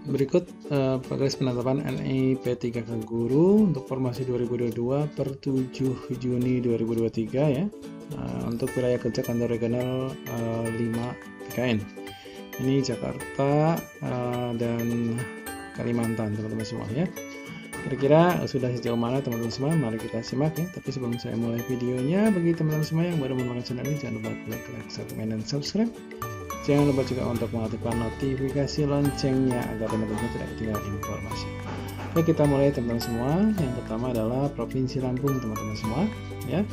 Berikut progres penetapan NIP 3K Guru untuk formasi 2022 per 7 Juni 2023 ya. Untuk wilayah kerja kantor regional 5 PKN. Ini Jakarta dan Kalimantan teman-teman semua ya. Kira-kira sudah sejauh mana teman-teman semua? Mari kita simak ya. Tapi sebelum saya mulai videonya, bagi teman-teman semua yang baru menemukan channel ini, jangan lupa klik like, komen, dan subscribe. Jangan lupa juga untuk mengaktifkan notifikasi loncengnya agar teman-teman tidak ketinggalan informasi. Oke, kita mulai teman-teman semua. Yang pertama adalah Provinsi Lampung teman-teman semua ya.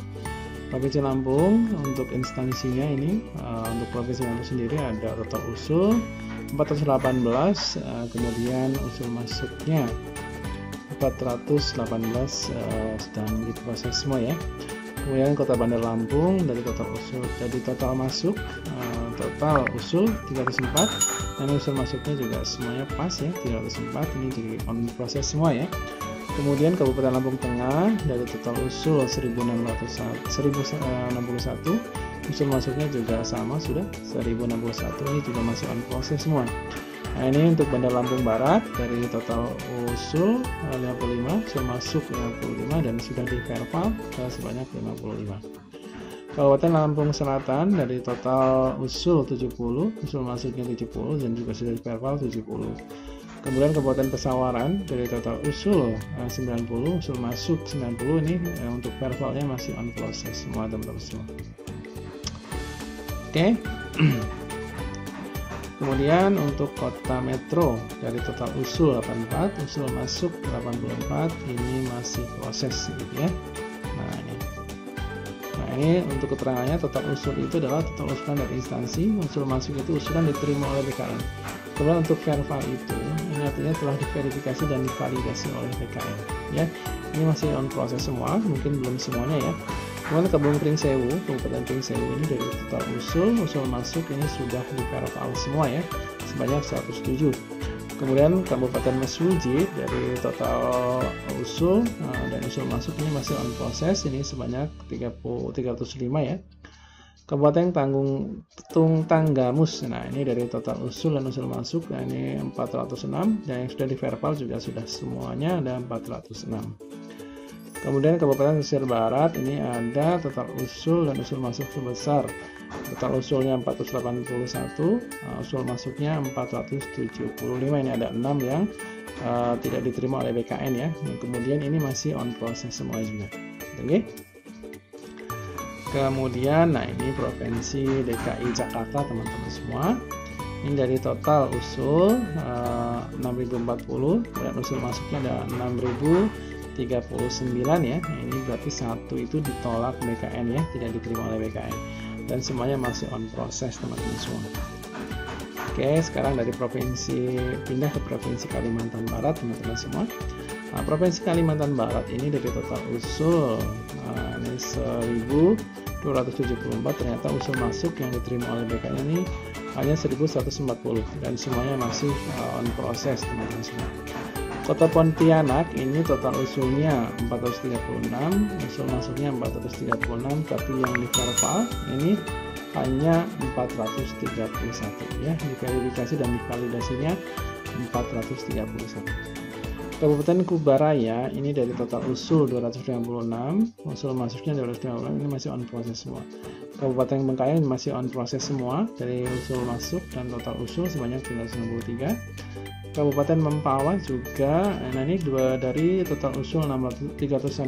Provinsi Lampung untuk instansinya ini untuk Provinsi Lampung sendiri ada total usul 418, kemudian usul masuknya 418 sedang diproses semua ya. Kemudian Kota Bandar Lampung dari total masuk total usul 304 dan usul masuknya juga semuanya pas ya 304, ini di on proses semua ya. Kemudian Kabupaten Lampung Tengah dari total usul 1061, usul masuknya juga sama sudah 1061, ini juga masih on proses semua. Nah, ini untuk Bandar Lampung Barat dari total usul 55, usul masuk 55 dan sudah di verbal sebanyak 55. Kabupaten Lampung Selatan dari total usul 70, usul masuknya 70 dan juga sudah di verbal 70. Kemudian Kabupaten Pesawaran dari total usul 90, usul masuk 90, ini untuk verbalnya masih on proses semua teman-teman semua. Oke. Kemudian untuk Kota Metro dari total usul 84, usul masuk 84, ini masih proses gitu ya. Nah ini untuk keterangannya, total usul itu adalah total usulan dari instansi, usul masuk itu usulan diterima oleh BKN. Kemudian untuk verbal itu, ini artinya telah diverifikasi dan divalidasi oleh BKN ya. Ini masih on proses semua, mungkin belum semuanya ya. Kemudian Kabupaten Pring Sewu ini dari total usul masuk ini sudah di-verbal semua ya, sebanyak 107. Kemudian Kabupaten Mesuji dari total usul dan usul masuk ini masih on proses, ini sebanyak 305 ya. Kabupaten Tanggamus, nah ini dari total usul dan usul masuk, nah ini 406 dan yang sudah di-verbal juga sudah semuanya ada 406. Kemudian Kabupaten Pesisir Barat ini ada total usul dan usul masuk sebesar total usulnya 481, usul masuknya 475. Ini ada 6 yang tidak diterima oleh BKN ya. Kemudian ini masih on proses semua juga. Oke. Kemudian nah ini Provinsi DKI Jakarta teman-teman semua. Ini dari total usul 6040 dan usul masuknya ada 6039 ya. Nah, ini berarti satu itu ditolak BKN ya, tidak diterima oleh BKN dan semuanya masih on proses teman-teman semua. Oke, sekarang dari provinsi pindah ke Provinsi Kalimantan Barat teman-teman semua. Nah, Provinsi Kalimantan Barat ini dari total usul ini 1274, ternyata usul masuk yang diterima oleh BKN ini hanya 1140 dan semuanya masih on proses teman-teman semua. Kota Pontianak ini total usulnya 436, usul masuknya 436, tapi yang di verbal ini hanya 431 ya, diverifikasi dan divalidasinya 431. Kabupaten Kubaraya ini dari total usul 256, usul masuknya 256, ini masih on proses semua. Kabupaten Bengkayang masih on proses semua dari usul masuk dan total usul sebanyak 393. Kabupaten Mempawah juga, nah ini dua dari total usul 368,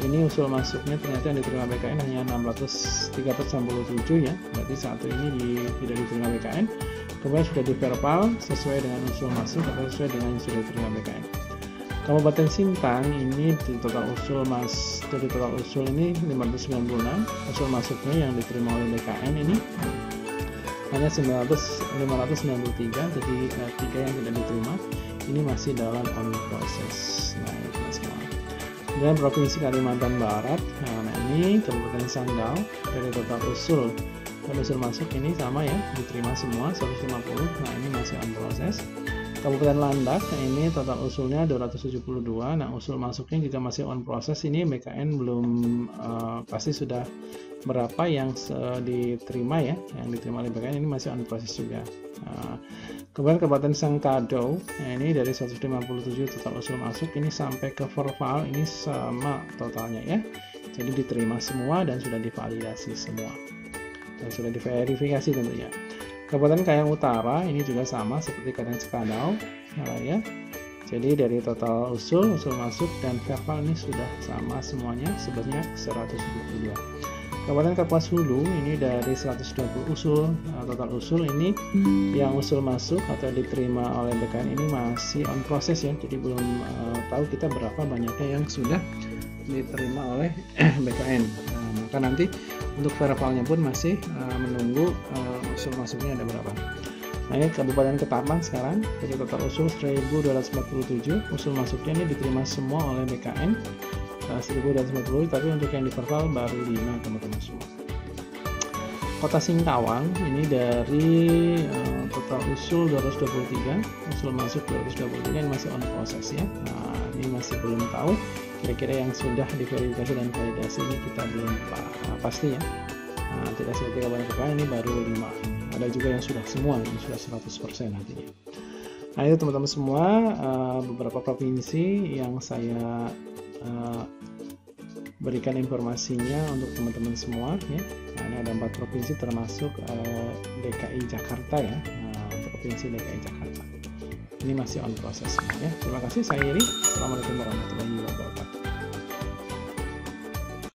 ini usul masuknya ternyata yang diterima BKN hanya 367 ya, berarti satu ini tidak diterima BKN. Kemudian sudah di-verbal sesuai dengan usul masuk atau sesuai dengan yang sudah diterima BKN. Kabupaten Sintang ini di total usul dari total usul ini 596, usul masuknya yang diterima oleh BKN ini hanya 593, jadi 3 yang tidak diterima ini masih dalam on proses. Nah itu semua. Kemudian Provinsi Kalimantan Barat, nah ini Kabupaten Sanggau dari total usul dan usul masuk ini sama ya, diterima semua 150, nah ini masih on proses. Kabupaten Landak, nah ini total usulnya 272, nah usul masuknya juga masih on proses, ini BKN belum pasti sudah berapa yang diterima ya, yang diterima oleh BKN ini masih on proses juga. Kemudian Kabupaten Sangkado, ini dari 157 total usul masuk ini sampai ke verbal ini sama totalnya ya. Jadi diterima semua dan sudah divalidasi semua. Dan sudah diverifikasi tentunya. Kabupaten Kayang Utara ini juga sama seperti Kabupaten Sekadau ya. Jadi dari total usul masuk dan verbal ini sudah sama semuanya sebanyak 122. Kabupaten Kapuas Hulu ini dari 120 usul, total usul ini yang usul masuk atau diterima oleh BKN ini masih on proses ya, jadi belum tahu kita berapa banyaknya yang sudah diterima oleh BKN. Maka nanti untuk verbalnya pun masih menunggu usul masuknya ada berapa. Nah ini Kabupaten Ketapang sekarang, jadi total usul 1247, usul masuknya ini diterima semua oleh BKN. 1240, tapi untuk yang di verbal baru 5 teman-teman semua. Kota Singkawang ini dari total usul 223, usul masuk 223 yang masih on proses ya. Nah ini masih belum tahu kira-kira yang sudah diverifikasi dan validasi ini kita belum pasti ya. Nah, tidak seperti kabar-kabar ini baru 5. Ada juga yang sudah semua, ini sudah 100% nantinya. Nah itu teman-teman semua beberapa provinsi yang saya berikan informasinya untuk teman-teman semua ya. Nah, ini ada 4 provinsi termasuk DKI Jakarta ya. Provinsi DKI Jakarta ini masih on proses ya. Terima kasih, saya Iri. Assalamualaikum warahmatullahi wabarakatuh.